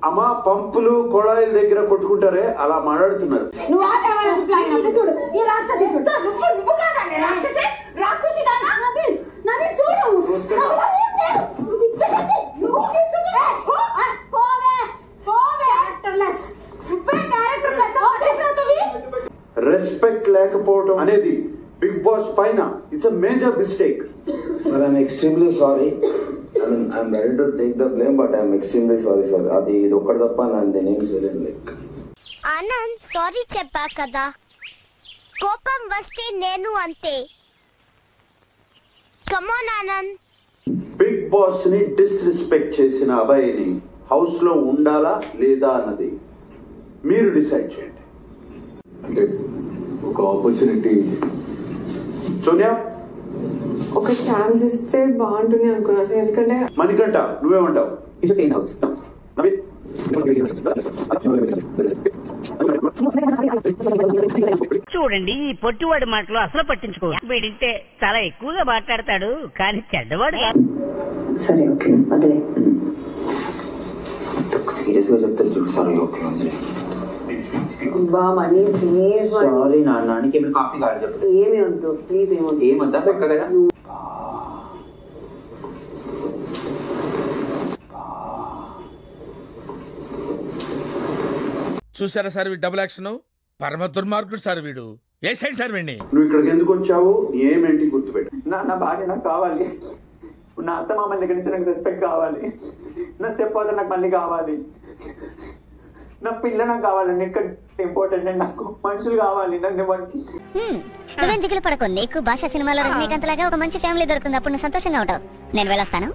అమ్మా పంపులు కొళాయిల దగ్గర కొట్టుకుంటారే అలా మాట్లాడుతున్నారు. రెస్పెక్ట్ లేకపోవడం అనేది బిగ్ బాస్ పైన it's a major mistake. Sir, I'm extremely sorry. I mean, I'm ready to take the blame, but I'm extremely sorry, sir. అది ఇది ఒక్కటి తప్ప నేనేం చేయలేను. లైక్ ఆనంద్ సారీ చెప్పా కదా, కోపం వస్తే నేను అంతే. Come on Anand. Bigg Boss ని డిస్రెస్పెక్ట్ చేసిన అబ్బాయిని హౌస్ లో ఉండాలా లేదా అన్నది మీరు డిసైడ్ చేయండి. అంటే ఒక ఆపర్చునిటీ. సోనియా ఒక ఛాన్స్ ఇస్తే బాగుంటుంది అనుకున్నా సార్. ఎందుకంటే మణికంఠ నువ్వేమంటావు? చూడండి, ఈ పొట్టివాడి మాటలు అసలు పట్టించుకో. వీడింటే చాలా ఎక్కువగా మాట్లాడతాడు, కానీ చెడ్డవాడు. సరే ఓకే అదే సీరియస్ గా చెప్తారు చూడు. సారీ ఓకే సారీ నాన్నకి ఏమైనా కాఫీ కావాలి చెప్పు. ఏమి వద్దు ప్లీజ్. ఏమొద్దా పక్క కదా. చూసారా సార్ వీడు డబుల్ యాక్షన్, పరమ దుర్మార్గుడు సార్ వీడు. ఏ సైడ్ సార్ వీడిని? నువ్వు ఇక్కడికి ఎందుకు వచ్చావు? ఏమేంటి గుర్తుపెట్టు. నా భార్య నాకు కావాలి, నా అత్త మామల దగ్గర నుంచి నాకు రెస్పెక్ట్ కావాలి, నా స్టెప్ ఫాదర్ నాకు మళ్ళీ కావాలి, నా పిల్ల నాకు కావాలండి. ఇక్కడ ఇంపార్టెంట్ అండి, నాకు మనుషులు కావాలి. నువ్వేం దిగులు పడకు, నీకు భాష సినిమాలో రజనీకాంత్ లాగా ఒక మంచి ఫ్యామిలీ దొరుకుతుంది, అప్పుడు నువ్వు సంతోషంగా ఉంటావు. నేను వెళ్ళొస్తాను.